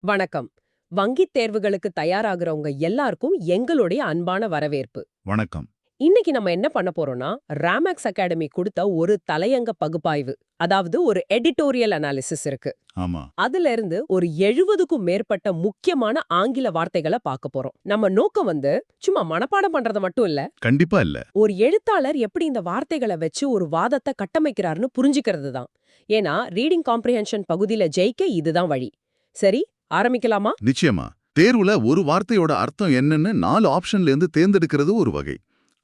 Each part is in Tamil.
வணக்கம். வங்கித் தேர்வுகளுக்கு தயாராகிறவங்க எல்லாருக்கும் எங்களுடைய அன்பான வரவேற்பு. வணக்கம். இன்னைக்கு நம்ம என்ன பண்ண போறோம்னா, ராமேக்ஸ் அகாடமி கொடுத்த ஒரு தலையங்க பகுப்பாய்வு, அதாவது ஒரு எடிட்டோரியல் அனாலிசிஸ் இருக்கு. ஆமா. அதுல இருந்து ஒரு 70க்கும் மேற்பட்ட முக்கியமான ஆங்கில வார்த்தைகளை பார்க்க போறோம். நம்ம நோக்கம் சும்மா மனப்பாடம் பண்றது மட்டும் இல்ல, கண்டிப்பா இல்ல. ஒரு எழுத்தாளர் எப்படி இந்த வார்த்தைகளை வச்சு ஒரு வாதத்தை கட்டமைக்கிறாருன்னு புரிஞ்சுக்கிறது தான். ஏன்னா ரீடிங் காம்ப்ரிஹென்ஷன் பகுதியில ஜெயிக்க இதுதான் வழி. சரி, ஆரம்பிக்கலாமா? நிச்சயமா. தேர்வுல ஒரு வார்த்தையோட அர்த்தம் என்னன்னு 4 ஆப்ஷன்ல இருந்து தேர்ந்தெடுக்கிறது ஒரு வகை.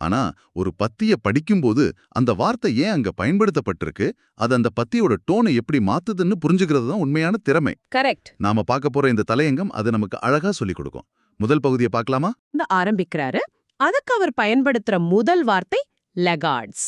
ஆனா ஒரு பத்திய படிக்கும்போது அந்த வார்த்தை ஏன் அங்க பயன்படுத்தப்பட்டிருக்கு, அது அந்த பத்தியோட டோனை எப்படி மாத்துதுன்னு புரிஞ்சுக்கிறது தான் உண்மையான திறமை. கரெக்ட். நாம பார்க்க போற இந்த தலையங்கம் அது நமக்கு அழகா சொல்லிக் கொடுக்கும். முதல் பகுதியை பார்க்கலாமா? இந்த ஆரம்பிக்கிறாரு. அதுக்கு அவர் பயன்படுத்துற முதல் வார்த்தை லெகார்ட்ஸ்,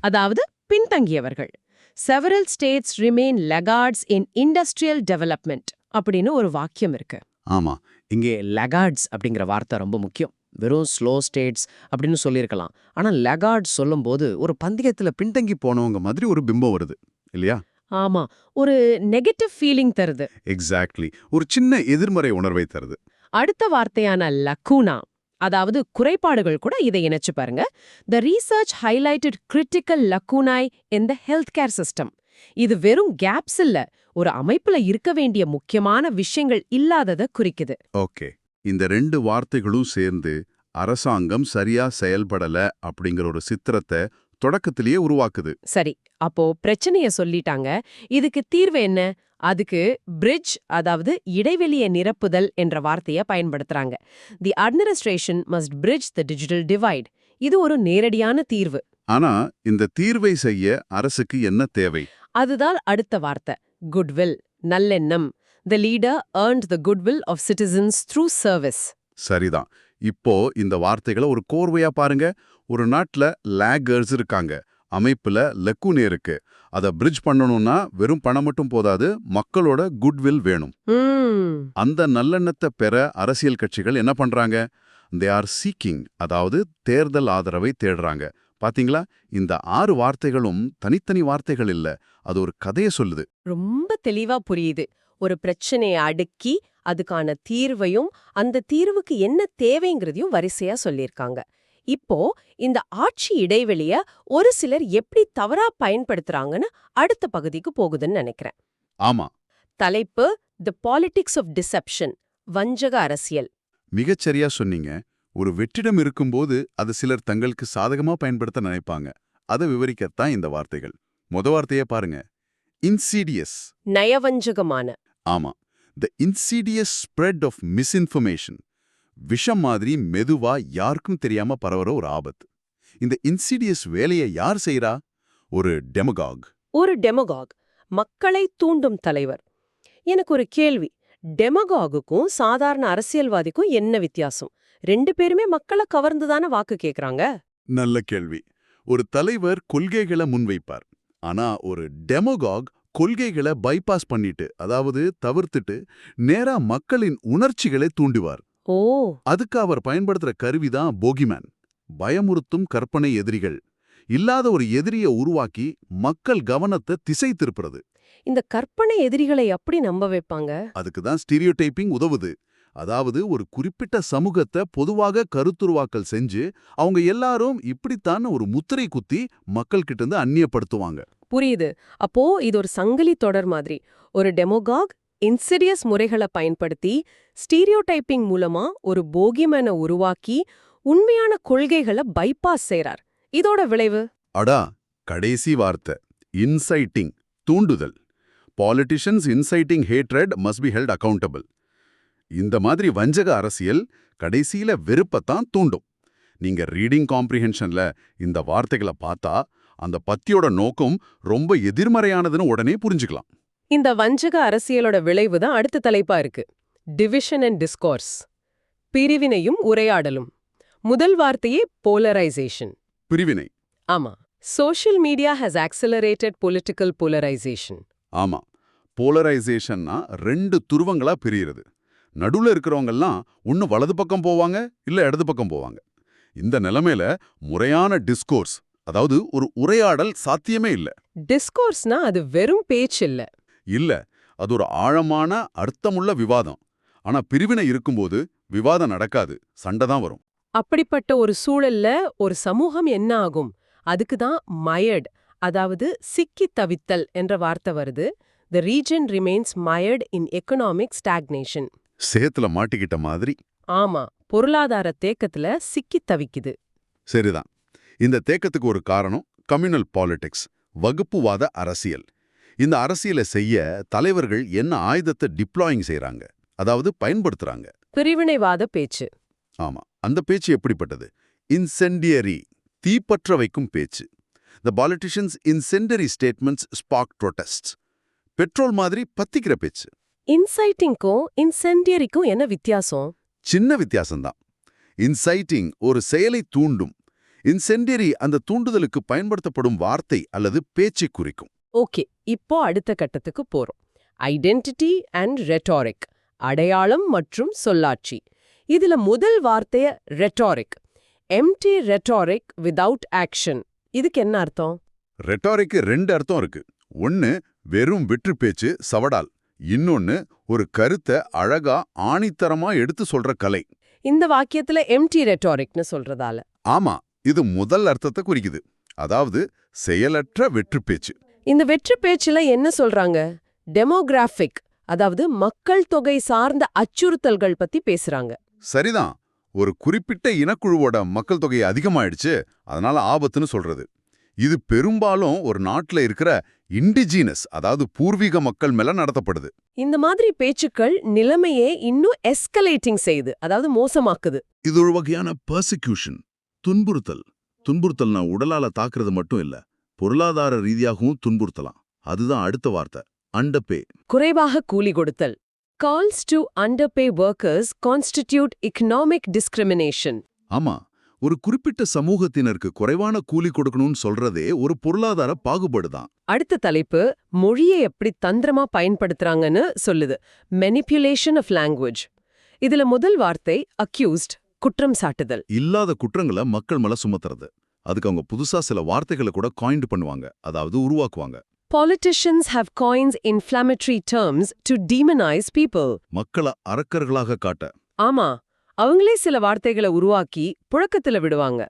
அதாவது பின்தங்கியவர்கள். Several states remain laggards in industrial development அப்படின்னு ஒரு வாக்கியம் இருக்கு. ஆமா. இங்கே லெகார்ட்ஸ் அப்படிங்கிற வார்த்தை ரொம்ப முக்கியம். வெறும் ஸ்லோ ஸ்டேட்ஸ் அப்படின்னு சொல்லியிருக்கலாம். ஆனா லெகார்ட்ஸ் சொல்லும்போது ஒரு பந்தயத்துல பின்தங்கி போனவங்க மாதிரி ஒரு பிம்பம் வருது இல்லையா? ஆமா, ஒரு நெகட்டிவ் ஃபீலிங் தருது. எக்ஸாக்ட்லி. ஒரு சின்ன எதிர்மறை உணர்வை தருது. அடுத்த வார்த்தையான லக்கூனா, அதாவது குறைபாடுகள் கூட இதை இணைச்சு பாருங்க. The research highlighted critical lacunae in the healthcare system. இது வெறும் கேப்ஸ் இல்ல, ஒரு அமைப்புல இருக்க வேண்டிய முக்கியமான விஷயங்கள் இல்லாதத குறிக்குது. ஓகே. இந்த 2 வார்த்தைகளும் சேர்ந்து அரசாங்கம் சரியா செயல்படல அப்படிங்கிற ஒரு சித்திரத்தை தொடக்கத்திலேயே உருவாக்குது. சரி, அப்போ பிரச்சனைய சொல்லிட்டாங்க. இதுக்கு தீர்வு என்ன? அதுக்கு பிரிட்ஜ், அதாவது இடைவெளியை நிரப்புதல் என்ற வார்த்தையை பயன்படுத்துறாங்க. The administration must bridge the digital divide. இது ஒரு நேரடியான தீர்வு. ஆனா இந்த தீர்வை செய்ய அரசுக்கு என்ன தேவை? அதுதான் அடுத்த வார்த்தை, குட்வில், நல்லெண்ணம். The leader earned the goodwill of citizens through service. சரிதான். இப்போ இந்த வார்த்தைகளை ஒரு கோர்வையா பாருங்க. ஒரு நாட்டுல லேகர்ஸ் இருக்காங்க, அமைப்புல லெக்குனே இருக்கு. அதை பிரிட்ஜ் பண்ணணும்னா வெறும் பணம் மட்டும் போதாது, மக்களோட குட்வில் வேணும். அந்த நல்லெண்ணத்தை பெற அரசியல் கட்சிகள் என்ன பண்றாங்க? தே ஆர் சீக்கிங், அதாவது தேர்தல் ஆதரவை தேடுறாங்க. பாத்தீங்களா? இந்த 6 வார்த்தைகளும் தனித்தனி வார்த்தைகள் இல்ல, அது ஒரு கதையை சொல்லுது. ரொம்ப தெளிவா புரியுது. ஒரு பிரச்சனையை அடுக்கி அதுக்கான தீர்வையும் அந்த தீர்வுக்கு என்ன தேவைங்கிறதையும் வரிசையா சொல்லியிருக்காங்க. இப்போ இந்த ஆட்சி இடைவெளிய ஒரு சிலர் எப்படி தவறா பயன்படுத்துறாங்கன்னு அடுத்த பகுதிக்கு போகுதுன்னு நினைக்கிறேன். ஆமா. தலைப்பு தி பாலிடிக்ஸ் ஆஃப் டிசெப்ஷன், வஞ்சக அரசியல். மிகச்சரியா சொன்னீங்க. ஒரு வெற்றிடம் இருக்கும்போது அது சிலர் தங்களுக்கு சாதகமா பயன்படுத்த நினைப்பாங்க. அதை விவரிக்கத்தான் இந்த வார்த்தைகள். வார்த்தையே பாருங்க, இன்சீடியஸ், நயவஞ்சகமான. ஆமா. தி இன்சீடியஸ் ஸ்ப்ரெட் ஆஃப் மிஸ்இன்ஃபர்மேஷன், விஷம் மாதிரி மெதுவா யாருக்கும் தெரியாம பரவற ஒரு ஆபத்து. இந்த இன்சீடியஸ் வேலையை யார் செய்யறா? ஒரு டெமகாக். ஒரு டெமகாக், மக்களை தூண்டும் தலைவர். எனக்கு ஒரு கேள்வி, டெமகாகுக்கும் சாதாரண அரசியல்வாதிக்கும் என்ன வித்தியாசம்? 2 பேருமே மக்களை கவர்ந்துதான வாக்கு கேக்குறாங்க. நல்ல கேள்வி. ஒரு தலைவர் கொள்கைகளை முன்வைப்பார். ஆனா ஒரு டெமோகாக் கொள்கைகளை பைபாஸ் பண்ணிட்டு, அதாவது தவிர்த்துட்டு நேரா மக்களின் உணர்ச்சிகளை தூண்டுவார். ஓ, அதுக்கு அவர் பயன்படுத்துற கருவிதான் போகிமேன், பயமுறுத்தும் கற்பனை எதிரிகள். இல்லாத ஒரு எதிரியை உருவாக்கி மக்கள் கவனத்தை திசை திருப்புறது. இந்த கற்பனை எதிரிகளை எப்படி நம்ப வைப்பாங்க? அதுக்குதான் ஸ்டீரியோடைப்பிங் உதவுது. அதாவது ஒரு குறிப்பிட்ட சமூகத்தை பொதுவாக கருத்துருவாக்கல் செஞ்சு அவங்க எல்லாரும் இப்படித்தான் ஒரு முத்திரை குத்தி மக்கள் கிட்ட இருந்து அந்நியப்படுத்துவாங்க. புரியுது. அப்போ இது ஒரு சங்கிலி தொடர் மாதிரி. ஒரு டெமோகாக் இன்சிடியஸ் முறைகளை பயன்படுத்தி ஸ்டீரியோடைப்பிங் மூலமா ஒரு போகிமேனை உருவாக்கி உண்மையான கொள்கைகளை பைபாஸ் செய்றார். இதோட விளைவு? அடா, கடைசி வார்த்தை இன்சைட்டிங், தூண்டுதல். Politicians inciting hatred must be held accountable. இந்த மாதிரி வஞ்சக அரசியல் கடைசியில வெறுப்பத்தான் தூண்டும். நீங்க ரீடிங் காம்ப்ரிஹென்ஷன்ல இந்த வார்த்தைகளை பார்த்தா அந்த பத்தியோட நோக்கம் ரொம்ப எதிர்மறையானதுன்னு உடனே புரிஞ்சுக்கலாம். இந்த வஞ்சக அரசியலோட விளைவு தான் அடுத்த தலைப்பா இருக்கு, டிவிஷன் அண்ட் டிஸ்கோர்ஸ், பிரிவினையும் உரையாடலும். முதல் வார்த்தையே போலரைசேஷன், பிரிவினை. ஆமா, social media has accelerated political polarisation. ஆமா, போலரைசேஷன்னா 2 துருவங்களா பிரியுறது. நடுவுல இருக்கிறவங்கெல்லாம் ஒன்னு வலது பக்கம் போவாங்க, இல்ல இடது பக்கம் போவாங்க. இந்த நிலைமையில முறையான டிஸ்கோர்ஸ், அதாவது ஒரு உரையாடல் சாத்தியமே இல்ல. டிஸ்கோர்ஸ்னா அது வெறும் பேச்சு இல்ல. இல்ல, அது ஒரு ஆழமான அர்த்தமுள்ள விவாதம். ஆனா பிரிவினை இருக்கும்போது விவாதம் நடக்காது, சண்டை தான் வரும். அப்படிப்பட்ட ஒரு சூழல்ல ஒரு சமூகம் என்ன ஆகும்? அதுக்கு தான் mired, அதாவது சிக்கி தவித்தல் என்ற வார்த்தை வருது. The region remains mired in economic stagnation. சேத்துல மாட்டிக்கிட்ட மாதிரி. ஆமா, பொருளாதார தேக்கத்துல சிக்கி தவிக்குது. சரிதான். இந்த தேக்கத்துக்கு ஒரு காரணம் கம்யூனல் பாலிடிக்ஸ், வகுப்புவாத அரசியல். இந்த அரசியலை செய்ய தலைவர்கள் என்ன ஆயுதத்தை டிப்ளாயிங் செய்றாங்க, அதாவது பயன்படுத்துறாங்க. பிரிவினைவாத பேச்சு. ஆமா, அந்த பேச்சு எப்படிப்பட்டது? இன்சென்டியரி, தீப்பற்ற வைக்கும் பேச்சு. The politicians' incendiary statements sparked protests. Petrol மாதிரி பத்திக்கிற பேச்சு. இன்சைட்டிங்க்கும் இன்சென்டியரிக்கும் என்ன வித்தியாசம்? சின்ன வித்தியாசம்தான். இன்சைட்டிங் ஒரு செயலை தூண்டும். இன்சென்டியரி அந்த தூண்டுதலுக்கு பயன்படுத்தப்படும் வார்த்தை அல்லது பேச்சை குறிக்கும். ஓகே, இப்போ அடுத்த கட்டத்துக்கு போறோம். ஐடென்டிட்டி அண்ட் ரெட்டாரிக், அடையாளம் மற்றும் சொல்லாட்சி. இதுல முதல் வார்த்தைய rhetoric. Empty rhetoric without action. இதுக்கு என்ன அர்த்தம்? ரெட்டாரிக்கு ரெண்டு அர்த்தம் இருக்கு. ஒன்னு வெறும் வெற்று பேச்சு, சவடால். இன்னொன்னு ஒரு கருத்தை அழகா ஆணித்தரமா எடுத்து சொல்ற கலை. இந்த வாக்கியத்துல எம்டி ரெட்டாரிக்னு சொல்றதால ஆமா, இது முதல் அர்த்தத்தை குறிக்குது. அதாவது செயலற்ற வெற்று பேச்சு. இந்த வெற்று பேச்சுல என்ன சொல்றாங்க? டெமோகிராஃபிக், அதாவது மக்கள் தொகை சார்ந்த அச்சுறுத்தல்கள் பத்தி பேசுறாங்க. சரிதான். ஒரு குறிப்பிட்ட இனக்குழுவோட மக்கள் தொகை அதிகமாயிடுச்சு, அதனால ஆபத்துன்னு சொல்றது. இது பெரும்பாலும் ஒரு நாட்டுல இருக்கிற இண்டிஜினஸ், அதாவது பூர்வீக மக்கள் மேல நடத்தப்படுது. இந்த மாதிரி பேச்சுக்கள் நிலைமையே இன்னும் எஸ்கலேட்டிங் செய்யுது, அதாவது மோசமாக்குது. இது ஒரு வகையான பர்சிக்யூஷன், துன்புறுத்தல். துன்புறுத்தல்னா உடலால தாக்குறது மட்டும் இல்ல, பொருளாதார ரீதியாகவும் துன்புறுத்தலாம். அதுதான் அடுத்த வார்த்தை, அண்டர்பே. குறைவாக கூலி கொடுத்தல். Calls to underpay workers constitute economic discrimination. ஆமா, ஒரு குறிப்பிட்ட சமூகத்தினருக்கு குறைவான கூலி கொடுக்கணும்னு சொல்றதே ஒரு பொருளாதார பாகுபாடுதான். அடுத்த தலைப்பு மொழியை எப்படி தந்திரமா பயன்படுத்துறாங்கன்னு சொல்லுது. Manipulation of language. இதுல முதல் வார்த்தை accused, குற்றம் சாட்டுதல். இல்லாத குற்றங்களை மக்கள் மேல சுமத்துறது. அதுக்கு அவங்க புதுசா சில வார்த்தைகளை கூட காயின்ட் பண்ணுவாங்க, அதாவது உருவாக்குவாங்க. Politicians have coined inflammatory terms to demonize people. மக்களை அரக்கர்களாக காட்ட. ஆமா, அவங்களே சில வார்த்தைகளை உருவாக்கி புழக்கத்துல விடுவாங்க.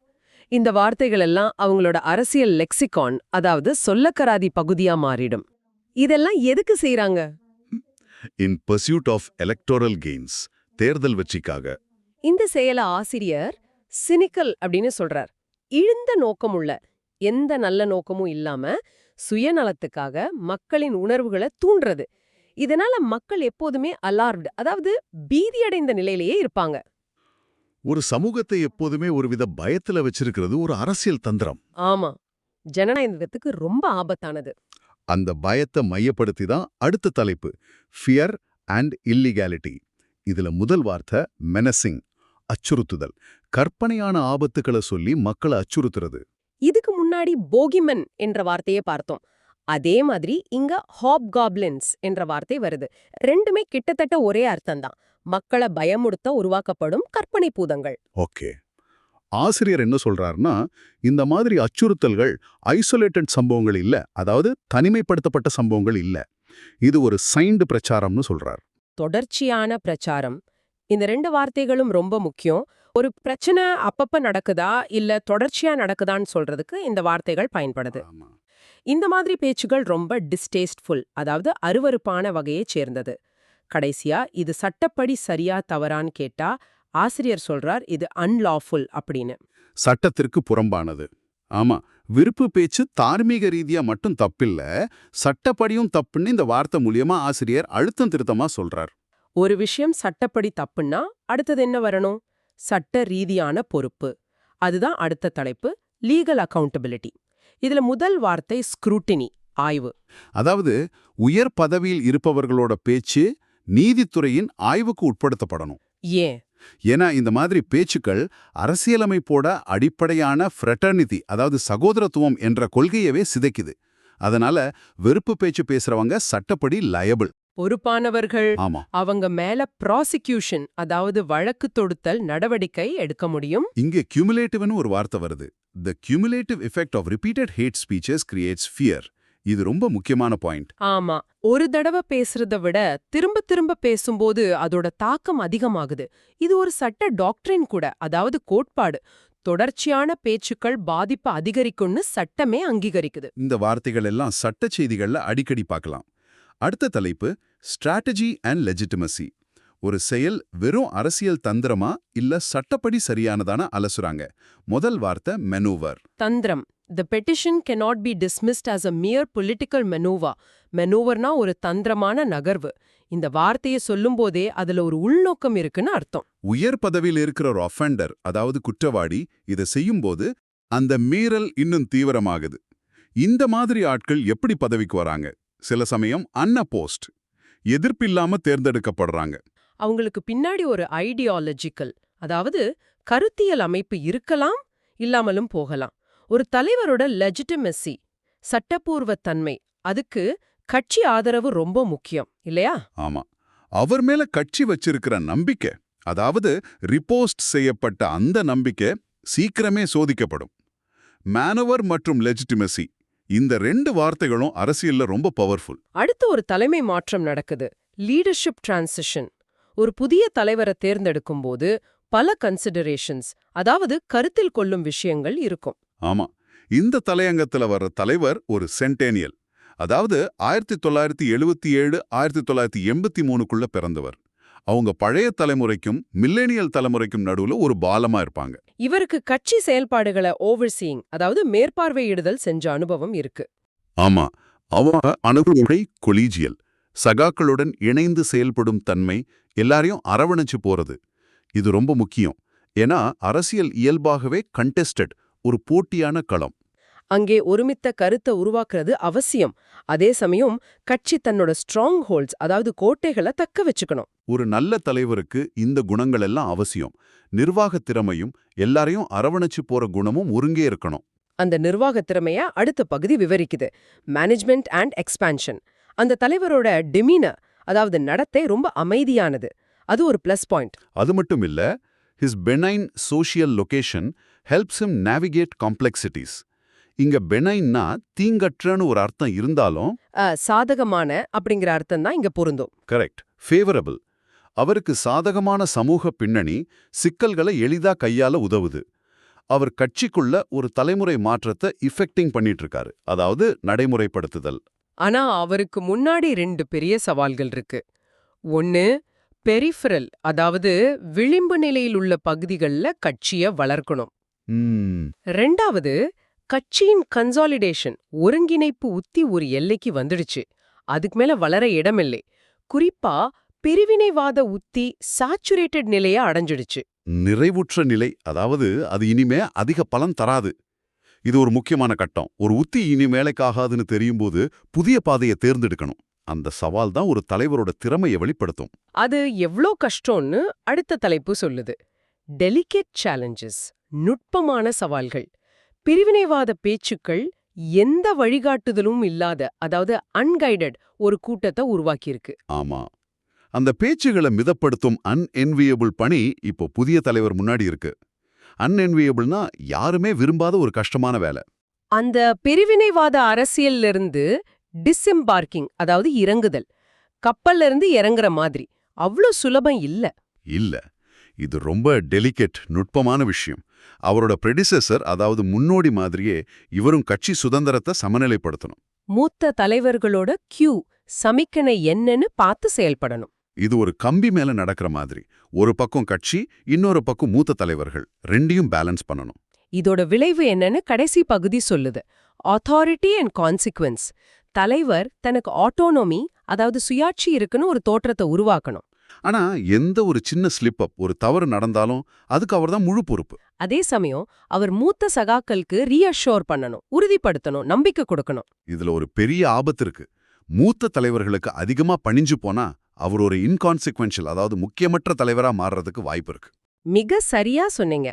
இந்த வார்த்தைகள் எல்லாம் அவங்களோட அரசியல் லெக்சிகான், அதாவது சொல்லக்கராதி பகுதியா மாறிடும். இதெல்லாம் எதுக்கு செய்றாங்க? In pursuit of electoral gains, தேர்தல் வெற்றிக்காக. இந்த செயல ஆசிரியர் சினிக்கல் அப்படின்னு சொல்றார். இழுந்த நோக்கமுள்ள, எந்த நல்ல நோக்கமும் இல்லாம சுயநலத்துக்காக மக்களின் உணர்வுகளை தூண்டுறது. இதனால மக்கள் எப்போதுமே அலார்டு, அதாவது பீதியடைந்த நிலையிலேயே இருப்பாங்க. ஒரு சமூகத்தை எப்போதுமே ஒருவித பயத்துல வச்சிருக்கிறது ஒரு அரசியல் தந்திரம். ஆமா, ஜனநாயகத்துக்கு ரொம்ப ஆபத்தானது. அந்த பயத்தை மையப்படுத்தி தான் அடுத்த தலைப்பு, ஃபியர் அண்ட் இல்லீகாலிட்டி. இதுல முதல் வார்த்தை மெனசிங், அச்சுறுத்துதல். கற்பனையான ஆபத்துக்களை சொல்லி மக்களை அச்சுறுத்துறது. இதுக்கு முன்னாடி போகிமன் என்ற வார்த்தையை பார்த்தோம். அதே மாதிரி இங்க ஹாப்காப்லின்ஸ் என்ற வார்த்தை வருது. ரெண்டுமே கிட்டத்தட்ட ஒரே அர்த்தம்தான். மக்களை பயமுடுத்த உருவாக்கப்படும் கற்பனை பூதங்கள். ஓகே, ஆசிரியர் என்ன சொல்றாருன்னா, இந்த மாதிரி அச்சுறுத்தல்கள் ஐசோலேட்டட் சம்பவங்கள் இல்ல, அதாவது தனிமைப்படுத்தப்பட்ட சம்பவங்கள் இல்ல. இது ஒரு சைன்டு பிரச்சாரம்னு சொல்றார். தொடர்ச்சியான பிரச்சாரம். இந்த ரெண்டு வார்த்தைகளும் ரொம்ப முக்கியம். ஒரு பிரச்சனை அப்பப்ப நடக்குதா இல்ல தொடர்ச்சியா நடக்குதான்னு சொல்றதுக்கு இந்த வார்த்தைகள் பயன்படுது. இந்த மாதிரி பேச்சுகள் ரொம்ப டிஸ்டேஸ்ட்ஃபுல், அதாவது அருவருப்பான வகையைச் சேர்ந்தது. கடைசியா இது சட்டப்படி சரியா தவறான்னு கேட்டா ஆசிரியர் சொல்றார் இது அன்லாஃபுல் அப்படின்னு. சட்டத்திற்கு புறம்பானது. ஆமா, விருப்பு பேச்சு தார்மீக ரீதியா மட்டும் தப்பில்ல, சட்டப்படியும் தப்புன்னு இந்த வார்த்தை மூலியமா ஆசிரியர் அழுத்தம் திருத்தமா சொல்றார். ஒரு விஷயம் சட்டப்படி தப்புன்னா அடுத்தது என்ன வரணும்? சட்ட ரீதியான பொறுப்பு. அதுதான் அடுத்த தலைப்பு, லீகல் அக்கவுண்டபிலிட்டி. இதுல முதல் வார்த்தை ஸ்க்ரூட்டினி, ஆய்வு. அதாவது உயர் பதவியில் இருப்பவர்களோட பேச்சு நீதித்துறையின் ஆய்வுக்கு உட்படுத்தப்படணும். ஏன்? ஏன்னா இந்த மாதிரி பேச்சுக்கள் அரசியலமைப்போட அடிப்படையான ஃப்ரெட்டர்னிட்டி, அதாவது சகோதரத்துவம் என்ற கொள்கையவே சிதைக்குது. அதனால வெறுப்பு பேச்சு பேசுறவங்க சட்டப்படி லயபிள், பொறுப்பானவர்கள். ஆமா, அவங்க மேல ப்ராசிக்யூஷன், அதாவது வழக்கு தொடுத்தல் நடவடிக்கை எடுக்க முடியும். இங்கே கியூமுலேட்டிவ்னு ஒரு வார்த்தை வருது. The cumulative effect of repeated hate speeches creates fear. இது ரொம்ப முக்கியமான பாயிண்ட். ஆமா, ஒரு தடவை பேசுறத விட திரும்ப திரும்ப பேசும்போது அதோட தாக்கம் அதிகமாகுது. இது ஒரு சட்ட டாக்டரின் கூட, அதாவது கோட்பாடு. தொடர்ச்சியான பேச்சுக்கள் பாதிப்பு அதிகரிக்கும்னு சட்டமே அங்கீகரிக்குது. இந்த வார்த்தைகள் எல்லாம் சட்ட செய்திகள்ல அடிக்கடி பார்க்கலாம். அடுத்த தலைப்பு ஸ்ட்ராட்டஜி அண்ட் லெஜிட்டிமசி. ஒரு செயல் வெறும் அரசியல் தந்திரமா இல்ல சட்டப்படி சரியானதான அலசுறாங்க. முதல் வார்த்தை மெனூவர். தந்திரம். The petition cannot be dismissed as a mere political maneuver. மெனூவர்னா ஒரு தந்திரமான நகர்வு. இந்த வார்த்தையை சொல்லும்போதே அதுல ஒரு உள்நோக்கம் இருக்குன்னு அர்த்தம். உயர் பதவியில் இருக்கிற ஒரு அஃபெண்டர், அதாவது குற்றவாளி, இதை செய்யும்போது அந்த மீறல் இன்னும் தீவிரமாகுது. இந்த மாதிரி ஆட்கள் எப்படி பதவிக்கு வராங்க? சில சமயம் அன்அப்போஸ்ட், எதிர்ப்பில்லாம தேர்ந்தெடுக்கப்படுறாங்க. அவங்களுக்கு பின்னாடி ஒரு ஐடியாலஜிக்கல், அதாவது கருத்தியல் அமைப்பு இருக்கலாம், இல்லாமலும் போகலாம். ஒரு தலைவரோட லெஜிட்டிமசி, சட்டப்பூர்வ தன்மை, அதுக்கு கட்சி ஆதரவு ரொம்ப முக்கியம் இல்லையா? ஆமா, அவர் மேல கட்சி வச்சிருக்கிற நம்பிக்கை, அதாவது ரிப்போஸ்ட் செய்யப்பட்ட அந்த நம்பிக்கை சீக்கிரமே சோதிக்கப்படும். மேனவர் மற்றும் லெஜிட்டிமசி, இந்த ரெண்டு வார்த்தைகளும் அரசியல்ல ரொம்ப பவர்ஃபுல். அடுத்து ஒரு தலைமை மாற்றம் நடக்குது, லீடர்ஷிப் டிரான்சிஷன். ஒரு புதிய தலைவரை தேர்ந்தெடுக்கும் போது பல கன்சிடரேஷன்ஸ், அதாவது கருத்தில் கொள்ளும் விஷயங்கள் இருக்கும். ஆமா, இந்த தலையங்கத்துல வர்ற தலைவர் ஒரு சென்டேனியல், அதாவது 1977 1983க்குள்ள பிறந்தவர். அவங்க பழைய தலைமுறைக்கும் மில்லேனியல் தலைமுறைக்கும் நடுவுல ஒரு பாலமா இருப்பாங்க. இவருக்கு கட்சி செயல்பாடுகளை ஓவர்சீயிங், அதாவது மேற்பார்வையிடுதல் செஞ்ச அனுபவம் இருக்கு. ஆமா, அவங்க அணுகுமுறை கொலீஜியல், சகாக்களுடன் இணைந்து செயல்படும் தன்மை, எல்லாரையும் அரவணைச்சு போறது. இது ரொம்ப முக்கியம். ஏன்னா அரசியல் இயல்பாகவே கண்டெஸ்டட், ஒரு போட்டியான களம். அங்கே ஒருமித்த கருத்தை உருவாக்குறது அவசியம். அதே சமயம் கட்சி தன்னோட ஸ்ட்ராங் ஹோல்ட்ஸ், அதாவது கோட்டைகளை தக்க வச்சுக்கணும். ஒரு நல்ல தலைவருக்கு இந்த குணங்கள் எல்லாம் அவசியம். நிர்வாக திறமையும் எல்லாரையும் அரவணைச்சு போற குணமும் ஒருங்கே இருக்கணும். அந்த நிர்வாக திறமைய அடுத்த பகுதி விவரிக்குது, மேனேஜ்மெண்ட் அண்ட் எக்ஸ்பான்ஷன். அந்த தலைவரோட டிமீனர், அதாவது நடத்தை ரொம்ப அமைதியானது. அது ஒரு பிளஸ் பாயிண்ட். அது மட்டும் இல்ல, his benign social location helps him navigate complexities. இங்க பெனைன்னா தீங்கற்றன்னு ஒரு அர்த்தம் இருந்தாலும் சாதகமான அப்படிங்கிற அர்த்தம் தான் இங்க பொருந்தும். Correct, favourable. அவருக்கு சாதகமான சமூக பின்னணி சிக்கல்களை எளிதா கையாள உதவுது. அவர் கட்சிக்குள்ள ஒரு தலைமுறை மாற்றத்தை இஃபெக்டிங் பண்ணிட்டு இருக்காரு, அதாவது நடைமுறைப்படுத்துதல். ஆனா அவருக்கு முன்னாடி 2 பெரிய சவால்கள் இருக்கு. ஒன்னு, பெரிஃபரல், அதாவது விளிம்பு நிலையில் உள்ள பகுதிகள்ல கட்சிய வளர்க்கணும். ரெண்டாவது, கட்சியின் கன்சாலிடேஷன், ஒருங்கிணைப்பு உத்தி ஒரு எல்லைக்கு வந்துடுச்சு, அதுக்கு மேல வளர இடமில்லை. குறிப்பா பிரிவினைவாத உத்தி சாச்சுரேட்டட் நிலைய அடைஞ்சிடுச்சு. நிறைவுற்ற நிலை, அதாவது அது இனிமே அதிக பலன் தராது. இது ஒரு முக்கியமான கட்டம். ஒரு உத்தி இனி வேலைக்காகாதுன்னு தெரியும்போது புதிய பாதையை தேர்ந்தெடுக்கணும். அந்த சவால் தான் ஒரு தலைவரோட திறமையை வெளிப்படுத்தும். அது எவ்ளோ கஷ்டம்னு அடுத்த தலைப்பு சொல்லுது. டெலிகேட் சேலஞ்சஸ், நுட்பமான சவால்கள். பிரிவினைவாத பேச்சுக்கள் எந்த வழிகாட்டுதலும் இல்லாத, அதாவது அன்கைடட் ஒரு கூட்டத்தை உருவாக்கியிருக்கு. ஆமா, அந்த பேச்சுகளை மிதப்படுத்தும் அன்என்வியபிள் பணி இப்போ புதிய தலைவர் முன்னாடி இருக்கு. அன்என்வியபிள்னா யாருமே விரும்பாத ஒரு கஷ்டமான வேலை. அந்த பிரிவினைவாத அரசியல்ல இருந்து டிஸ்எம்பார்க்கிங், அதாவது இறங்குதல், கப்பல்ல இருந்து இறங்குற மாதிரி அவ்ளோ சுலபம் இல்ல. இல்ல, இது ரொம்ப டெலிகேட், நுட்பமான விஷயம். அவரோட ப்ரெடிசெசர், அதாவது முன்னோடி மாதிரியே இவரும் கட்சி சுதந்திரத்தை சமநிலைப்படுத்தணும். மூத்த தலைவர்களோட கியூ, சமிக்கனை என்னன்னு பார்த்து செயல்படணும். இது ஒரு கம்பி மேல நடக்கிற மாதிரி. ஒரு பக்கம் கட்சி, இன்னொரு பக்கம் மூத்த தலைவர்கள், ரெண்டையும் பேலன்ஸ் பண்ணணும். இதோட விளைவு என்னன்னு கடைசி பகுதி சொல்லுது, அத்தாரிட்டி அண்ட் கான்சிக்வன்ஸ். தலைவர் தனக்கு ஆட்டோனோமி, அதாவது சுயாட்சி இருக்குன்னு ஒரு தோற்றத்தை உருவாக்கணும். ஆனா எந்த ஒரு சின்ன ஸ்லிப் அப், ஒரு தவறு நடந்தாலும் அதுக்கு அவர்தான் முழு பொறுப்பு. அதே சமயம் அவர் மூத்த சகாக்களுக்கு ரீஅஷோர் பண்ணணும், உறுதிப்படுத்தணும், நம்பிக்கை கொடுக்கணும். இதுல ஒரு பெரிய ஆபத்து இருக்கு. மூத்த தலைவர்களுக்கு அதிகமா பணிஞ்சு போனா அவர் ஒரு இன்கான்சிக்வென்ஷியல், அதாவது முக்கியமற்ற தலைவரா மாறுறதுக்கு வாய்ப்பு இருக்கு. மிக சரியா சொன்னீங்க.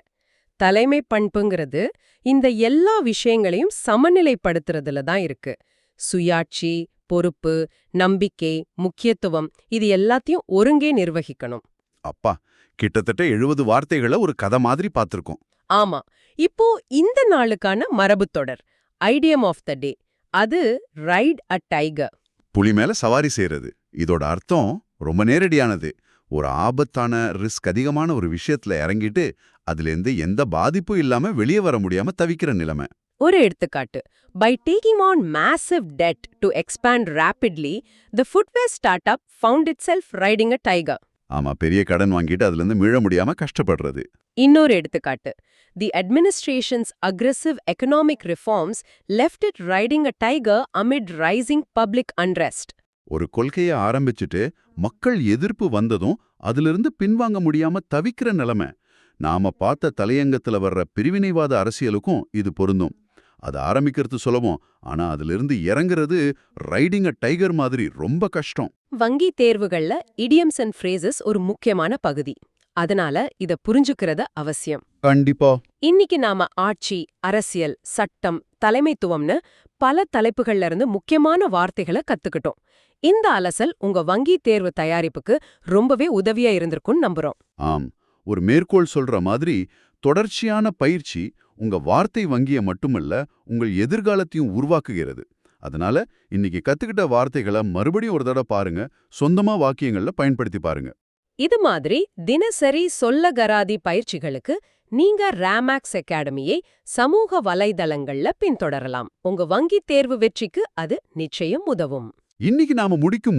தலைமை பண்புங்கிறது இந்த எல்லா விஷயங்களையும் சமநிலைப்படுத்துறதுல தான் இருக்கு. சுயாட்சி, பொறுப்பு, நம்பிக்கை, முக்கியத்துவம், இது எல்லாத்தையும் ஒருங்கே நிர்வகிக்கணும். அப்பா, கிட்டத்தட்ட 70 வார்த்தைகளை ஒரு கதை மாதிரி பார்த்திருக்கோம். ஆமா. இப்போ இந்த நாளுக்கான மரபுத் தொடர், ஐடியம் ஆஃப் த டே, அது ரைட் அ டைகர். புலி மேல சவாரி செய்யறது. இதோட அர்த்தம் ரொம்ப நேரடியானது. ஒரு ஆபத்தான ரிஸ்க் அதிகமான ஒரு விஷயத்துல இறங்கிட்டு அதிலிருந்து எந்த பாதிப்பும் இல்லாம வெளியே வர முடியாம தவிக்கிற நிலைமை. ஒரு எடுத்துக்காட்டு. By taking on massive debt to expand rapidly, the footwear startup found itself riding a tiger. ஆமா, பெரிய கடன் வாங்கிட்டு அதுல இருந்து மீள முடியாம கஷ்டப்படுறது. இன்னொரு எடுத்துக்காட்டு. The administration's aggressive economic reforms left it riding a tiger amid rising public unrest. ஒரு கொள்கையை ஆரம்பிச்சுட்டு மக்கள் எதிர்ப்பு வந்ததும் அதிலிருந்து பின்வாங்க முடியாம தவிக்கிற நிலைமை. நாம பார்த்த தலையங்கத்துல வர்ற பிரிவினைவாத அரசியலுக்கும் இது பொருந்தும். அது ஆரம்பிக்கிறது சுலபம், ஆனா அதிலிருந்து இறங்குறது ரைடிங் அ டைகர் மாதிரி ரொம்ப கஷ்டம். வங்கி தேர்வுகள்ல idioms and phrases ஒரு முக்கியமான பகுதி. அதனால இத புரிஞ்சுக்கிறது அவசியம். கண்டிப்பா. இன்னைக்கு நாம ஆட்சி, அரசியல், சட்டம், தலைமைத்துவம்னு பல தலைப்புகள்ல இருந்து முக்கியமான வார்த்தைகளை கத்துக்கிட்டோம். இந்த அலசல் உங்க வங்கி தேர்வு தயாரிப்புக்கு ரொம்பவே உதவியா இருந்திருக்கும்னு நம்புறோம். ஆம், ஒரு மேற்கோள் சொல்ற மாதிரி தொடர்ச்சியான பயிற்சி உங்க வார்த்தை வங்கியை மட்டுமல்ல, உங்கள் எதிர்காலத்தையும் உருவாக்குகிறது. அதனால இன்னைக்கு கத்துக்கிட்ட வார்த்தைகளை மறுபடியும் ஒரு தடவை பாருங்க, சொந்தமா வாக்கியங்கள்ல பயன்படுத்தி பாருங்க. இது மாதிரி தினசரி சொல்லகராதி பயிற்சிகளுக்கு நீங்க ராமாக்ஸ் அகாடமியை சமூக வலைதளங்கள்ல பின்தொடரலாம். உங்க வங்கி தேர்வு வெற்றிக்கு அது நிச்சயம் உதவும். இன்னைக்கு நாம முடிக்கும்